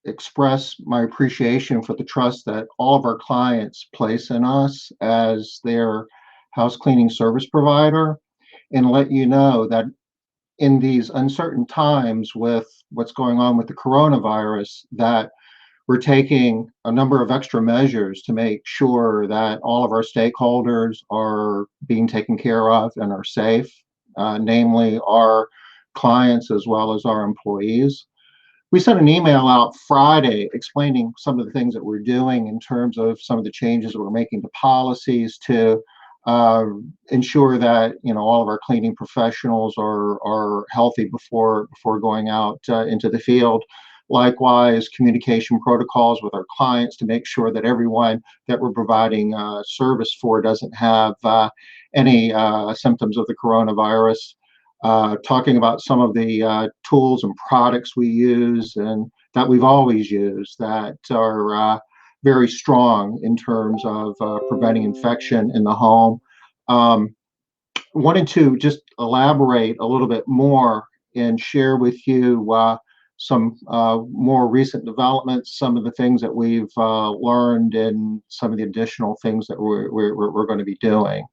express my appreciation for the trust that all of our clients place in us as their house cleaning service provider, and let you know that in these uncertain times with what's going on with the coronavirus, that we're taking a number of extra measures to make sure that all of our stakeholders are being taken care of and are safe, namely our clients as well as our employees. We sent an email out Friday explaining some of the things that we're doing in terms of some of the changes that we're making to policies to uh, ensure that all of our cleaning professionals are healthy before going out into the field. Likewise, communication protocols with our clients to make sure that everyone that we're providing service for doesn't have any symptoms of the coronavirus. Talking about some of the tools and products we use and that we've always used that are very strong in terms of preventing infection in the home. Um, Wanted to just elaborate a little bit more and share with you some more recent developments, some of the things that we've learned, and some of the additional things that we're going to be doing.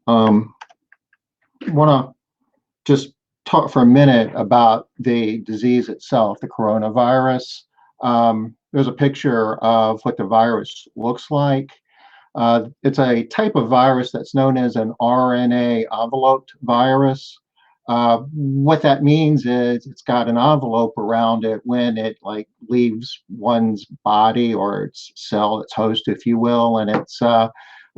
Want to just talk for a minute about the disease itself, the coronavirus. There's a picture of what the virus looks like. It's a type of virus that's known as an RNA enveloped virus. What that means is it's got an envelope around it when it like leaves one's body or its cell, its host, if you will, and it's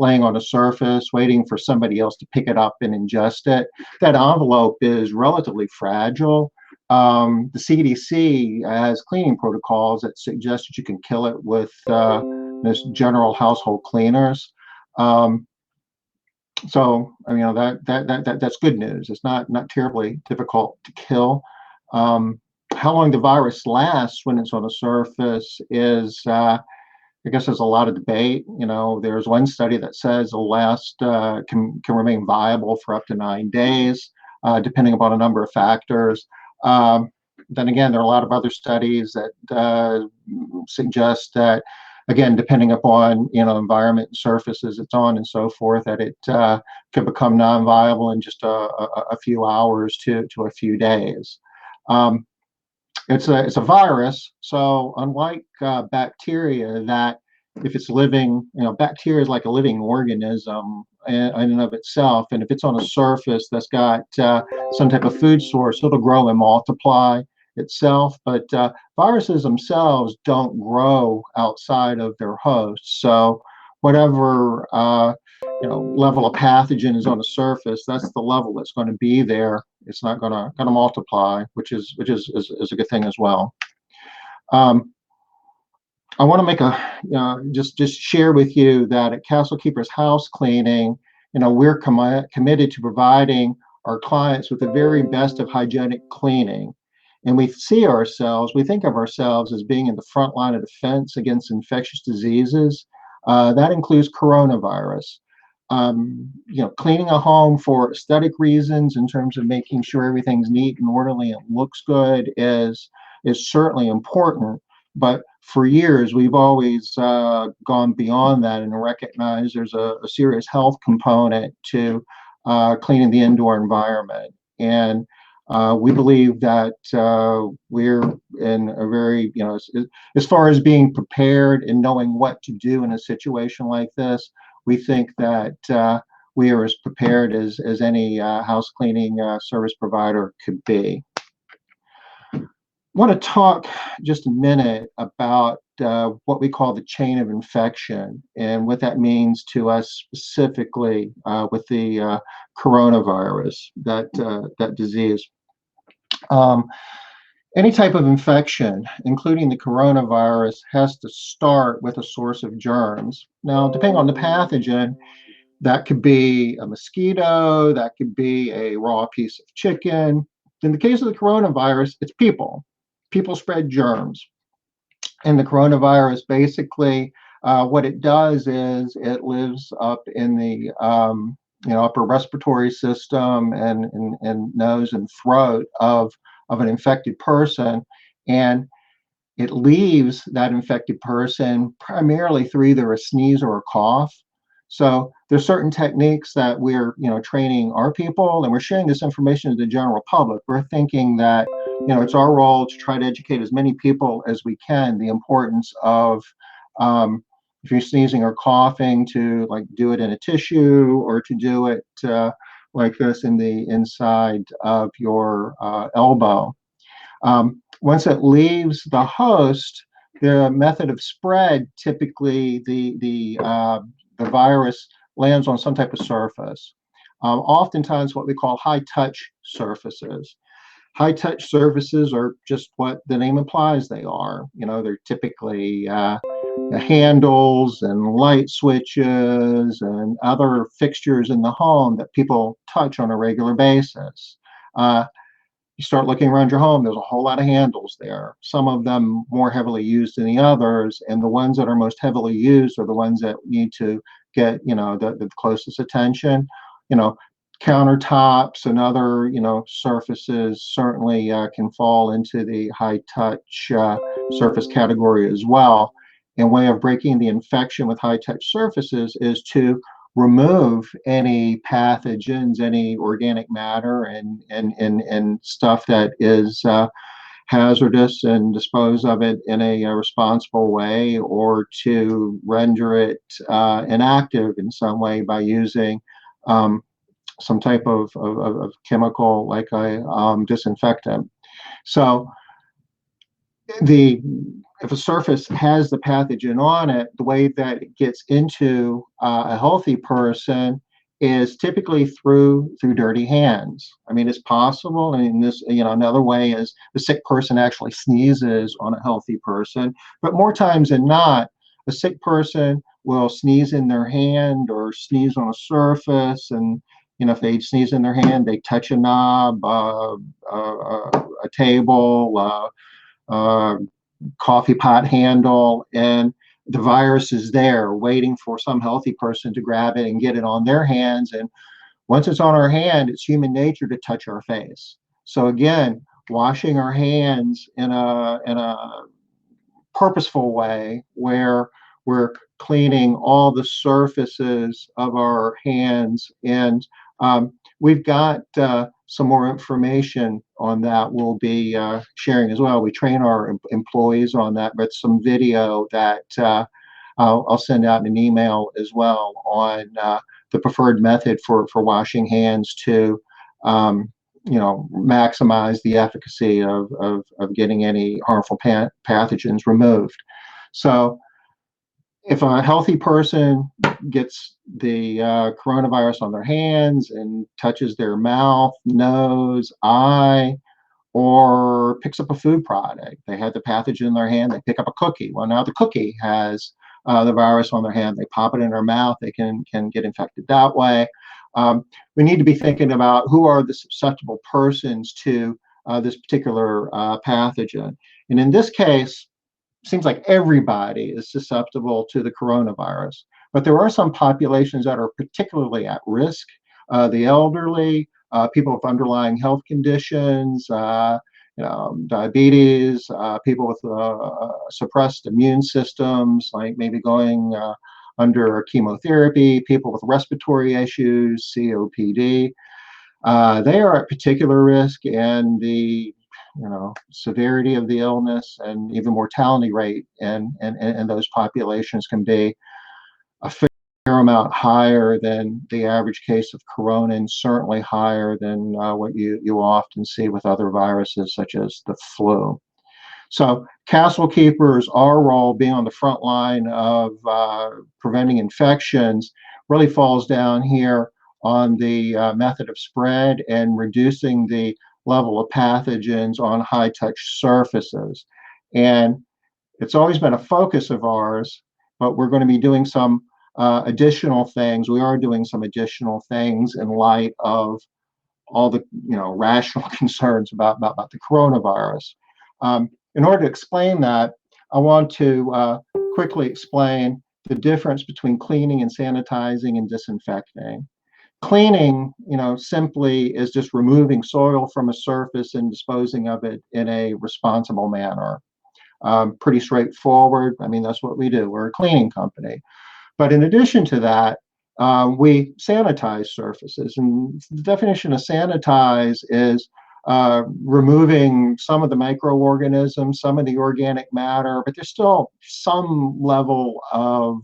laying on a surface, waiting for somebody else to pick it up and ingest it. That envelope is relatively fragile. The CDC has cleaning protocols that suggest that you can kill it with this general household cleaners. Um, so that's good news. It's not terribly difficult to kill. Um, how long the virus lasts when it's on the surface is, I guess, there's a lot of debate. There's one study that says it'll last can remain viable for up to 9 days, depending upon a number of factors. Then again, there are a lot of other studies that suggest that, again, depending upon environment and surfaces it's on and so forth, that it could become non-viable in just a few hours to a few days. It's a virus, so unlike bacteria, that if it's living, bacteria is like a living organism in and of itself, and if it's on a surface that's got some type of food source, it'll grow and multiply itself. But viruses themselves don't grow outside of their host. So whatever level of pathogen is on the surface, that's the level that's going to be there. It's not going to multiply, which is a good thing as well. I want to make just share with you that at Castle Keepers House Cleaning, we're committed to providing our clients with the very best of hygienic cleaning. And we think of ourselves as being in the front line of defense against infectious diseases. That includes coronavirus. Cleaning a home for aesthetic reasons in terms of making sure everything's neat and orderly and looks good is certainly important. But for years, we've always gone beyond that and recognized there's a serious health component to cleaning the indoor environment. And we believe that we're in a very, as far as being prepared and knowing what to do in a situation like this, we think that we are as prepared as any house cleaning service provider could be. I want to talk just a minute about what we call the chain of infection and what that means to us specifically with the coronavirus, that disease. Any type of infection, including the coronavirus, has to start with a source of germs. Now, depending on the pathogen, that could be a mosquito, that could be a raw piece of chicken. In the case of the coronavirus, it's people. People spread germs. And the coronavirus, basically, what it does is it lives up in the upper respiratory system and nose and throat of an infected person, and it leaves that infected person primarily through either a sneeze or a cough. So there's certain techniques that we're, training our people, and we're sharing this information to the general public. We're thinking that, it's our role to try to educate as many people as we can the importance of, if you're sneezing or coughing, to like do it in a tissue or to do it like this in the inside of your elbow. Once it leaves the host, the method of spread, typically the virus lands on some type of surface. Oftentimes what we call high touch surfaces. High touch surfaces are just what the name implies they are. They're typically handles and light switches and other fixtures in the home that people touch on a regular basis. You start looking around your home, there's a whole lot of handles there, some of them more heavily used than the others, and the ones that are most heavily used are the ones that need to get the closest attention. Countertops and other surfaces certainly can fall into the high touch surface category as well. And way of breaking the infection with high touch surfaces is to remove any pathogens, any organic matter, and stuff that is hazardous, and dispose of it in a responsible way, or to render it inactive in some way by using some type of chemical like a disinfectant. So if a surface has the pathogen on it, the way that it gets into a healthy person is typically through dirty hands. I mean, it's possible. I mean, another way is the sick person actually sneezes on a healthy person, but more times than not, a sick person will sneeze in their hand or sneeze on a surface, and if they sneeze in their hand, they touch a knob, a table, coffee pot handle, and the virus is there waiting for some healthy person to grab it and get it on their hands. And once it's on our hand, it's human nature to touch our face. So again, washing our hands in a purposeful way where we're cleaning all the surfaces of our hands. And we've got some more information on that we'll be sharing as well. We train our employees on that, but some video that I'll send out in an email as well on the preferred method for washing hands to maximize the efficacy of getting any harmful pathogens removed. So if a healthy person gets the coronavirus on their hands and touches their mouth, nose, eye, or picks up a food product, they had the pathogen in their hand, they pick up a cookie. Well, now the cookie has the virus on their hand, they pop it in their mouth, they can get infected that way. We need to be thinking about who are the susceptible persons to this particular pathogen. And in this case, seems like everybody is susceptible to the coronavirus, but there are some populations that are particularly at risk. The elderly, people with underlying health conditions, diabetes, people with suppressed immune systems, like maybe going under chemotherapy, people with respiratory issues, COPD. They are at particular risk, and the severity of the illness and even mortality rate and those populations can be a fair amount higher than the average case of corona, and certainly higher than what you often see with other viruses such as the flu. So castle keepers, our role being on the front line of preventing infections, really falls down here on the method of spread and reducing the level of pathogens on high touch surfaces. And it's always been a focus of ours, but we're going to be doing some additional things. We are doing some additional things in light of all the rational concerns about the coronavirus. In order to explain that, I want to quickly explain the difference between cleaning and sanitizing and disinfecting. Cleaning, simply is just removing soil from a surface and disposing of it in a responsible manner. Pretty straightforward. I mean, that's what we do. We're a cleaning company. But in addition to that, we sanitize surfaces. And the definition of sanitize is removing some of the microorganisms, some of the organic matter, but there's still some level of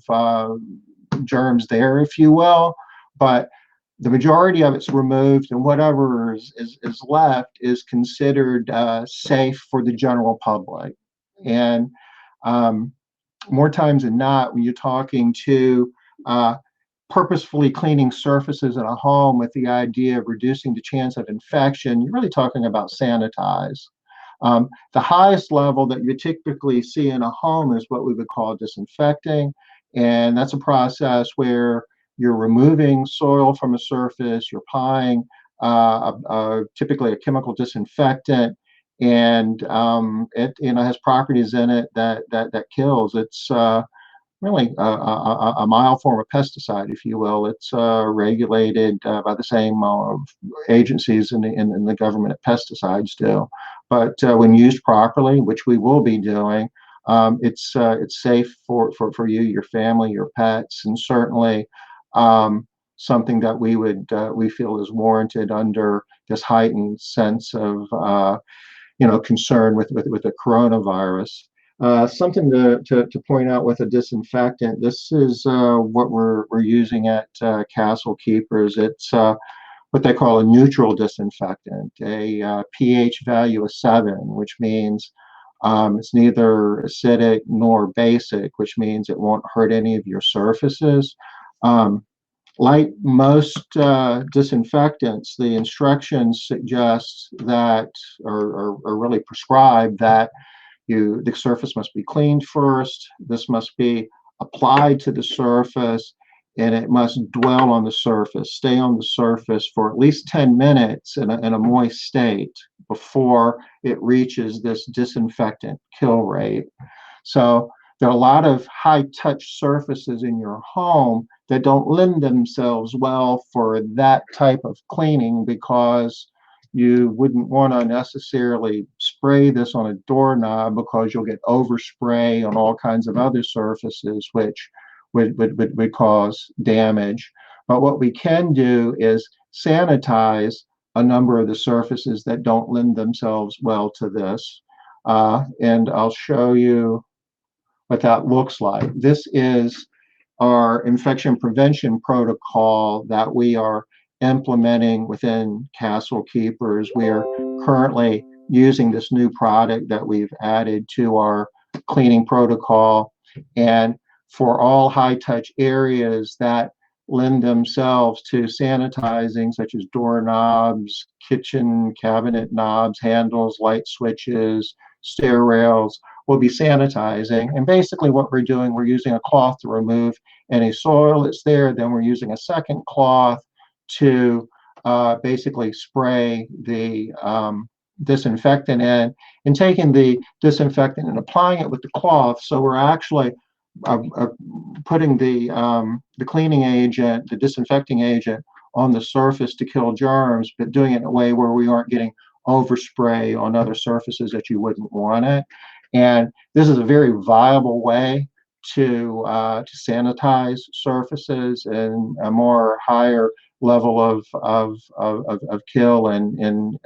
germs there, if you will. But the majority of it's removed, and whatever is left is considered safe for the general public. And um, more times than not, when you're talking to uh, purposefully cleaning surfaces in a home with the idea of reducing the chance of infection, you're really talking about sanitize. The highest level that you typically see in a home is what we would call disinfecting. And that's a process where you're removing soil from a surface, you're applying typically a chemical disinfectant, and it has properties in it that kills. It's really a mild form of pesticide, if you will. It's regulated by the same agencies in the government that pesticides do. But when used properly, which we will be doing, it's safe for you, your family, your pets, and certainly something that we feel is warranted under this heightened sense of concern with the coronavirus. Something to point out with a disinfectant. This is what we're using at Castle Keepers. It's what they call a neutral disinfectant, a pH value of 7, which means it's neither acidic nor basic, which means it won't hurt any of your surfaces. Um, like most disinfectants, the instructions suggest that, or really prescribe that the surface must be cleaned first. This must be applied to the surface, and it must dwell on the surface, stay on the surface for at least 10 minutes in a moist state before it reaches this disinfectant kill rate. So there are a lot of high touch surfaces in your home that don't lend themselves well for that type of cleaning, because you wouldn't want to necessarily spray this on a doorknob because you'll get overspray on all kinds of other surfaces, which would cause damage. But what we can do is sanitize a number of the surfaces that don't lend themselves well to this. And I'll show you what that looks like. This is our infection prevention protocol that we are implementing within Castle Keepers. We are currently using this new product that we've added to our cleaning protocol. And for all high touch areas that lend themselves to sanitizing, such as doorknobs, kitchen cabinet knobs, handles, light switches, stair rails, we'll be sanitizing. And basically what we're doing, we're using a cloth to remove any soil that's there. Then we're using a second cloth to basically spray the disinfectant in, and taking the disinfectant and applying it with the cloth. So we're actually putting the cleaning agent, the disinfecting agent, on the surface to kill germs, but doing it in a way where we aren't getting overspray on other surfaces that you wouldn't want it. And this is a very viable way to sanitize surfaces and a more higher level of kill and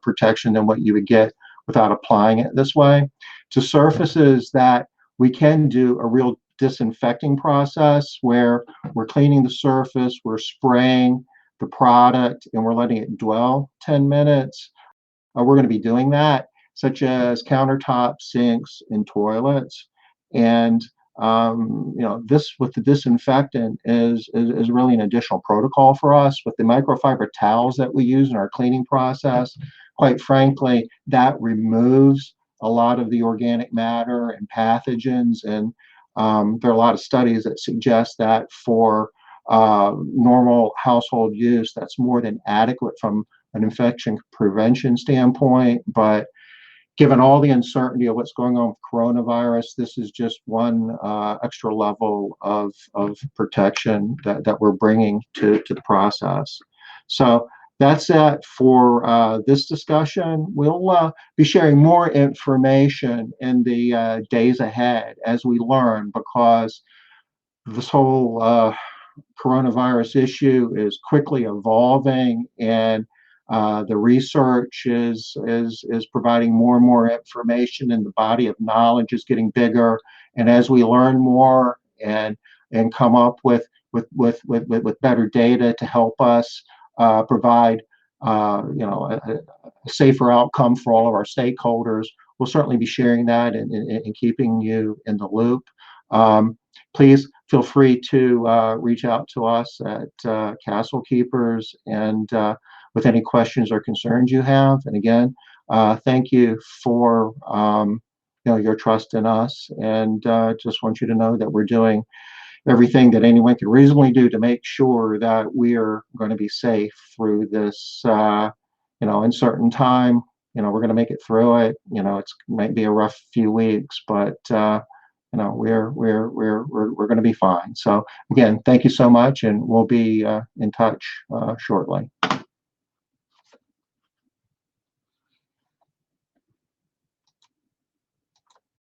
protection than what you would get without applying it this way. To surfaces that we can do a real disinfecting process where we're cleaning the surface, we're spraying the product, and we're letting it dwell 10 minutes. We're going to be doing that, such as countertops, sinks, and toilets. And this with the disinfectant is really an additional protocol for us. With the microfiber towels that we use in our cleaning process, quite frankly, that removes a lot of the organic matter and pathogens. And there are a lot of studies that suggest that for normal household use, that's more than adequate from an infection prevention standpoint. But given all the uncertainty of what's going on with coronavirus, this is just one extra level of protection that we're bringing to the process. So that's it for this discussion. We'll be sharing more information in the days ahead as we learn, because this whole coronavirus issue is quickly evolving, and the research is providing more and more information, and the body of knowledge is getting bigger. And as we learn more and come up with better data to help us provide a safer outcome for all of our stakeholders, we'll certainly be sharing that and keeping you in the loop. Please feel free to reach out to us at Castle Keepers and with any questions or concerns you have. And again, thank you for your trust in us, and just want you to know that we're doing everything that anyone can reasonably do to make sure that we're going to be safe through this uncertain time. We're going to make it through it. It's might be a rough few weeks, but we're going to be fine. So again, thank you so much, and we'll be in touch shortly.